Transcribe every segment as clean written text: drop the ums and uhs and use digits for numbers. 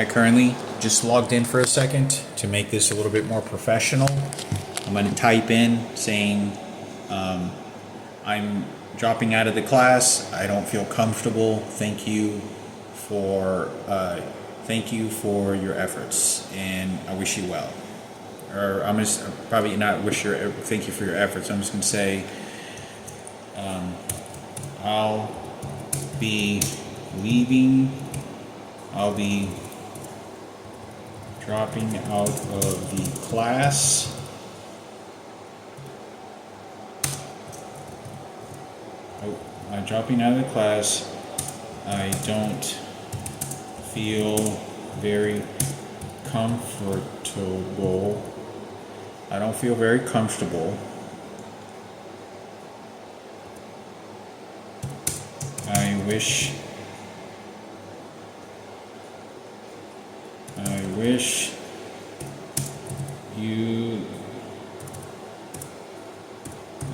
I currently just logged in for a second to make this a little bit more professional. I'm going to type in saying I'm dropping out of the class. I don't feel comfortable. Thank you for your efforts, and I wish you well. Or I'm just probably not thank you for your efforts. I'm just going to say I'll be leaving. I'll be dropping out of the class. I'm dropping out of the class. I don't feel very comfortable. I don't feel very comfortable. I wish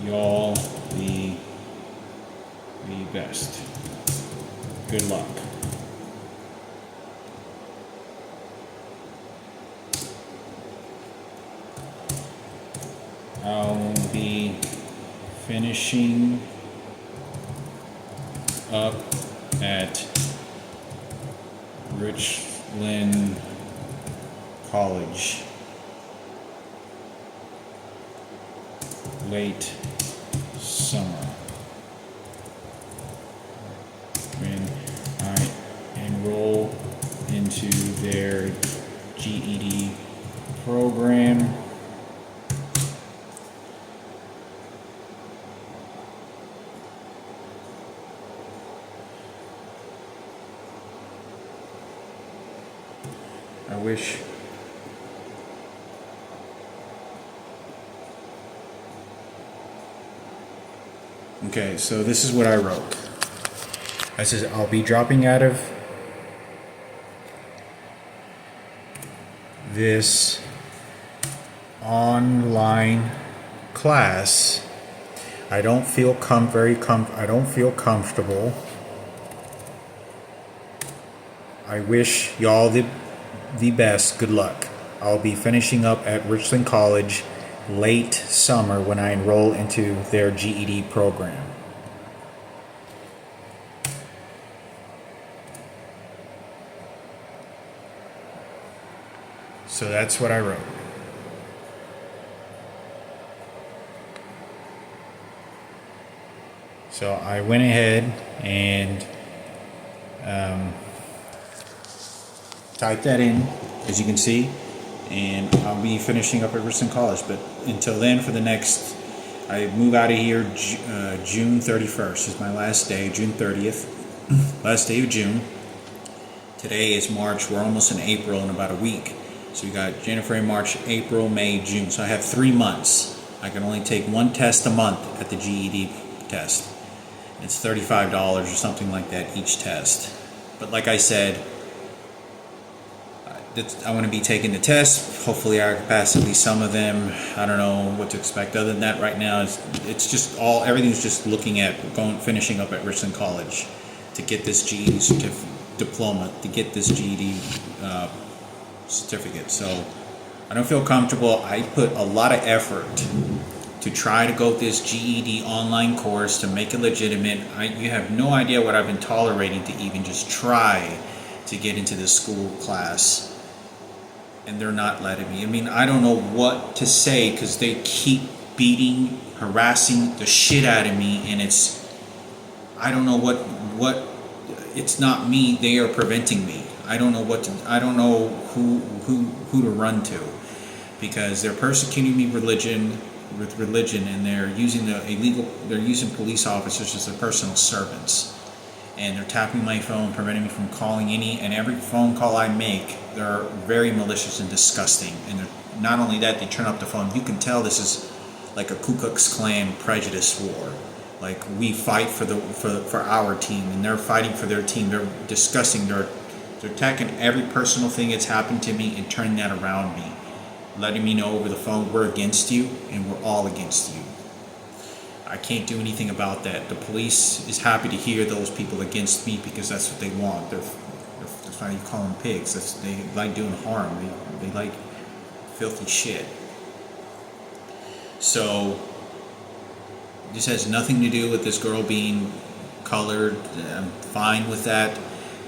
y'all the best. Good luck. I'll be finishing up at Richland College late summer when I enroll into their GED program. I wish Okay, so this is what I wrote. I says I'll be dropping out of this online class. I don't feel comfortable. I wish y'all the best. Good luck. I'll be finishing up at Richland College late summer when I enroll into their GED program. So that's what I wrote. So I went ahead and typed that in, as you can see, and I'll be finishing up at Richland College. But until then, I move out of here June 31st is my last day, June 30th, last day of June. Today is March. We're almost in April in about a week. So we got January, March, April, May, June. So I have 3 months. I can only take one test a month at the GED test. It's $35 or something like that each test. But like I said, I want to be taking the test. Hopefully I can pass at least some of them. I don't know what to expect. Other than that, right now it's just everything's just looking at finishing up at Richland College to get this GED diploma, to get this GED certificate. So I don't feel comfortable. I put a lot of effort to try to go this GED online course to make it legitimate. You have no idea what I've been tolerating to even just try to get into this school class. And they're not letting me. I mean, I don't know what to say because they keep harassing the shit out of me, and I don't know what it's not me. They are preventing me. I don't know who to run to, because they're persecuting me with religion, and they're using police officers as their personal servants. And they're tapping my phone, preventing me from calling and every phone call I make, they're very malicious and disgusting. And not only that, they turn up the phone. You can tell this is like a Ku Klux Klan prejudice war. Like, we fight for our team, and they're fighting for their team. They're discussing. They're attacking every personal thing that's happened to me and turning that around me, letting me know over the phone, we're against you and we're all against you. I can't do anything about that. The police is happy to hear those people against me because that's what they want. They're That's why you call them pigs. They like doing harm. They like filthy shit. So this has nothing to do with this girl being colored. I'm fine with that.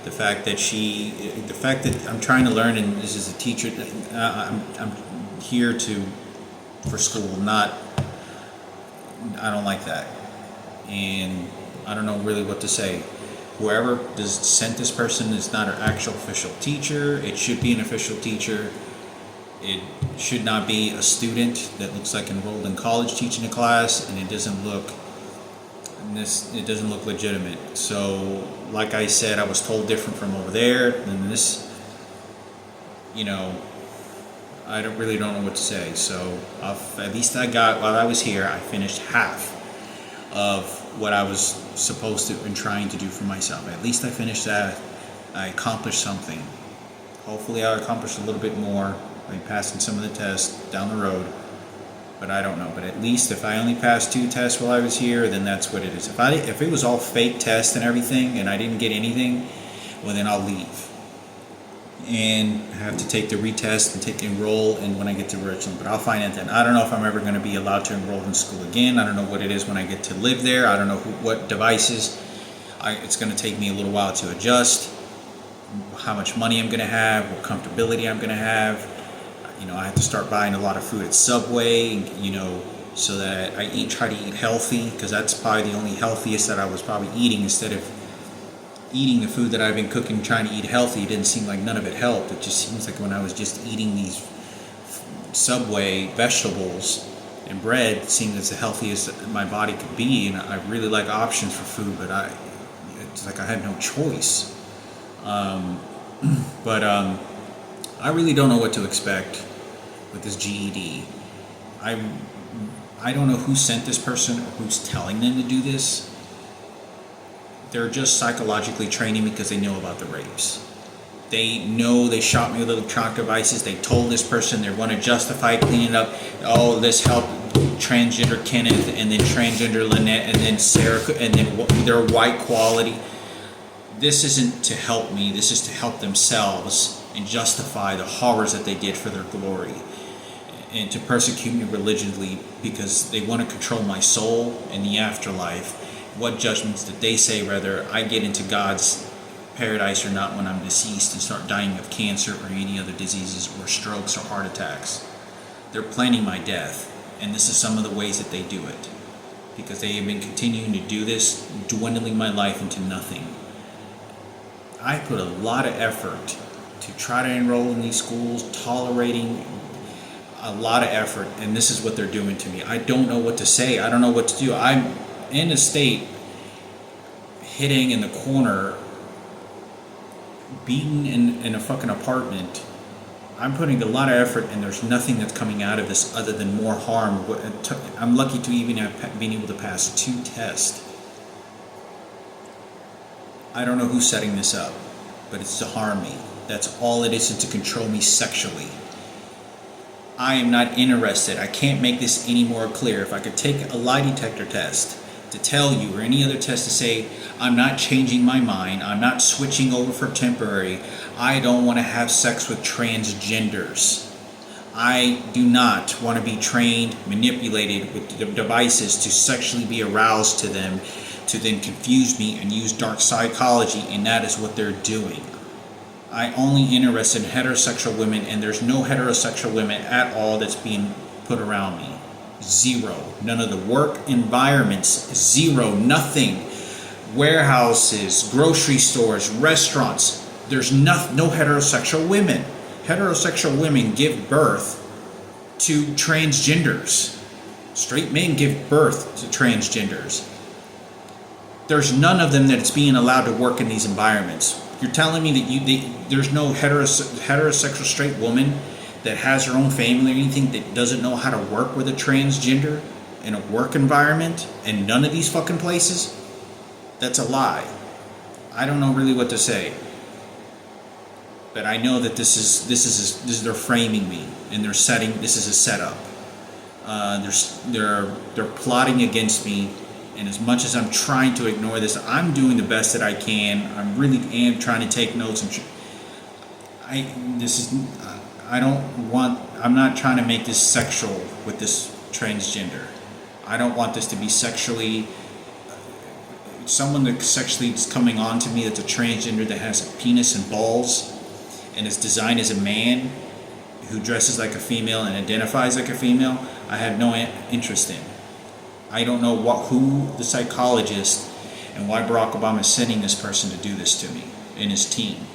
The fact that I'm trying to learn, and this is a teacher. I'm here for school. I don't like that, and I don't know really what to say. Whoever sent this person is not an actual official teacher. It should be an official teacher. It should not be a student that looks like enrolled in college teaching a class, and it doesn't look legitimate. So, like I said, I was told different from over there, and this, I really don't know what to say. So, at least while I was here, I finished half of what I was supposed to and trying to do for myself. At least I finished that. I accomplished something. Hopefully, I'll accomplish a little bit more by passing some of the tests down the road. But I don't know. But at least if I only passed 2 tests while I was here, then that's what it is. If it was all fake tests and everything, and I didn't get anything, well, then I'll leave and have to take the retest and enroll. And when I get to Richland, but I'll find out then. I don't know if I'm ever going to be allowed to enroll in school again. I don't know what it is when I get to live there. I don't know what devices. It's going to take me a little while to adjust. How much money I'm going to have, what comfortability I'm going to have. I have to start buying a lot of food at Subway, so that I try to eat healthy, because that's probably the only healthiest that I was probably eating. Instead of eating the food that I've been cooking, trying to eat healthy, it didn't seem like none of it helped. It just seems like when I was just eating these Subway vegetables and bread, it seemed as the healthiest my body could be, and I really like options for food, but it's like I had no choice. I really don't know what to expect with this GED. I don't know who sent this person or who's telling them to do this. They're just psychologically training me because they know about the rapes. They know they shot me with electronic devices. They told this person they want to justify cleaning up. Oh, this helped transgender Kenneth, and then transgender Lynette, and then Sarah, and then their white quality. This isn't to help me. This is to help themselves and justify the horrors that they did for their glory, and to persecute me religiously because they want to control my soul in the afterlife. What judgments did they say whether I get into God's paradise or not when I'm deceased and start dying of cancer or any other diseases or strokes or heart attacks? They're planning my death, and this is some of the ways that they do it, because they have been continuing to do this, dwindling my life into nothing. I put a lot of effort to try to enroll in these schools, tolerating a lot of effort, and this is what they're doing to me. I don't know what to say. I don't know what to do. I'm in a state, hitting in the corner, beaten in a fucking apartment. I'm putting a lot of effort, and there's nothing that's coming out of this other than more harm. I'm lucky to even have been able to pass 2 tests. I don't know who's setting this up, but it's to harm me. That's all it is, and to control me sexually. I am not interested. I can't make this any more clear. If I could take a lie detector test to tell you, or any other test to say, I'm not changing my mind, I'm not switching over for temporary, I don't want to have sex with transgenders. I do not want to be trained, manipulated with devices to sexually be aroused to them, to then confuse me and use dark psychology, and that is what they're doing. I only interested in heterosexual women, and there's no heterosexual women at all that's being put around me. 0. None of the work environments. 0. Nothing. Warehouses, grocery stores, restaurants. There's no heterosexual women. Heterosexual women give birth to transgenders. Straight men give birth to transgenders. There's none of them that's being allowed to work in these environments. You're telling me that there's no heterosexual straight woman that has her own family or anything that doesn't know how to work with a transgender in a work environment in none of these fucking places? That's a lie. I don't know really what to say. But I know that this is they're framing me, and they're setting, this is a setup. They're plotting against me. And as much as I'm trying to ignore this, I'm doing the best that I can. I really am trying to take notes. I'm not trying to make this sexual with this transgender. I don't want this to be sexually, someone that sexually is coming on to me that's a transgender that has a penis and balls and is designed as a man who dresses like a female and identifies like a female. I have no interest in. I don't know who the psychologist and why Barack Obama is sending this person to do this to me and his team.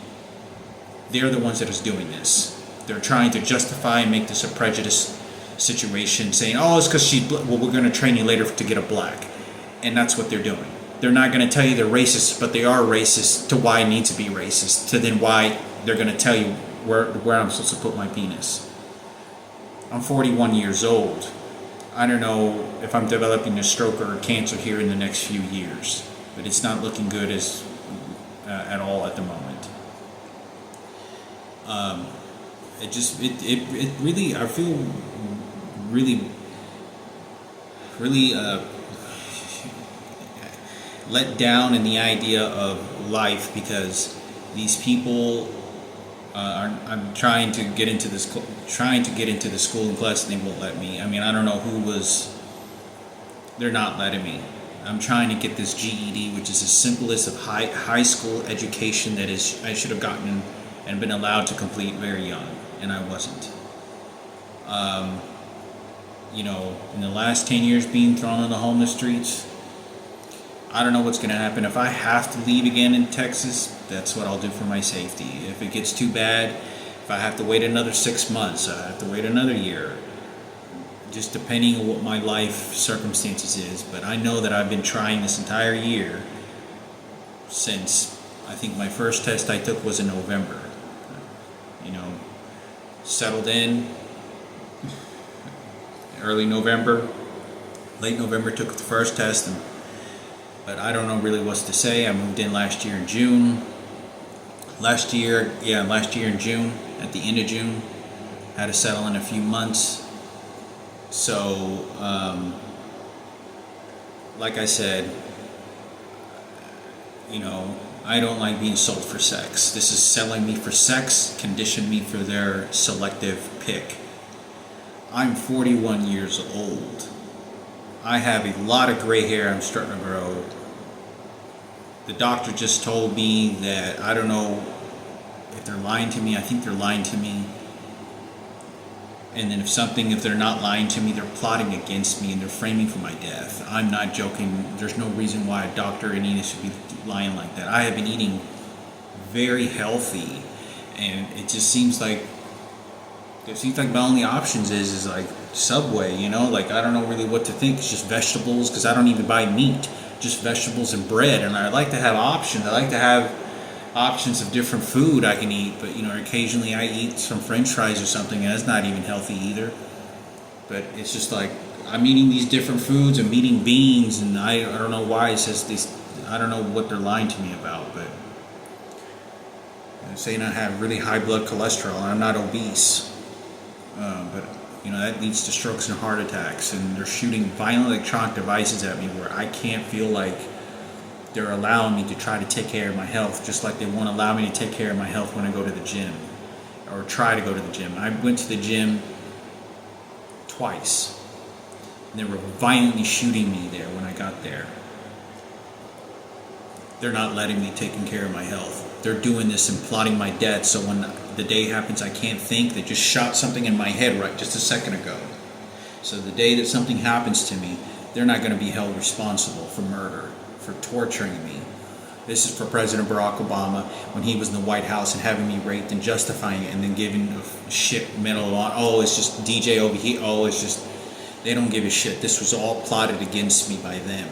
They're the ones that is doing this. They're trying to justify and make this a prejudice situation, saying, oh, it's because well, we're going to train you later to get a black. And that's what they're doing. They're not going to tell you they're racist, but they are racist to why it needs to be racist, to then why they're going to tell you where I'm supposed to put my penis. I'm 41 years old. I don't know if I'm developing a stroke or a cancer here in the next few years, but it's not looking good at all at the moment. It really, I feel really let down in the idea of life, because these people I'm trying to get into the school and class, and they won't let me. I mean, I don't know they're not letting me. I'm trying to get this GED, which is the simplest of high school education that I should have gotten and been allowed to complete very young, and I wasn't. In the last 10 years being thrown on the homeless streets, I don't know what's going to happen. If I have to leave again in Texas, that's what I'll do for my safety. If it gets too bad, if I have to wait another 6 months, I have to wait another year, just depending on what my life circumstances is. But I know that I've been trying this entire year since, I think my first test I took was in November. Settled in early November, late November, took the first test, but I don't know really what to say. I moved in last year in June. Last year in June, at the end of June, had to settle in a few months. So, like I said, I don't like being sold for sex. This is selling me for sex, condition me for their selective pick. I'm 41 years old. I have a lot of gray hair I'm starting to grow. The doctor just told me that, I don't know if they're lying to me. I think they're lying to me. And then if they're not lying to me, they're plotting against me and they're framing for my death. I'm not joking. There's no reason why a doctor or anything should be lying like that. I have been eating very healthy, and it just seems like my only options is like Subway, like I don't know really what to think. It's just vegetables, because I don't even buy meat, just vegetables and bread. And I like to have options. I like to have options of different food I can eat, but occasionally I eat some French fries or something, and that's not even healthy either. But it's just like I'm eating these different foods. I'm eating beans, and I don't know why it says these. I don't know what they're lying to me about, but they're saying I have really high blood cholesterol and I'm not obese. But that leads to strokes and heart attacks, and they're shooting violent electronic devices at me where I can't feel like they're allowing me to try to take care of my health, just like they won't allow me to take care of my health when I go to the gym, or try to go to the gym. I went to the gym twice, and they were violently shooting me there when I got there. They're not letting me take care of my health. They're doing this and plotting my death, so when the day happens I can't think. They just shot something in my head right just a second ago. So the day that something happens to me, they're not going to be held responsible for murder, for torturing me. This is for President Barack Obama when he was in the White House and having me raped and justifying it, and then giving a shit medal on, oh, it's just DJ over here, oh, it's just, they don't give a shit. This was all plotted against me by them.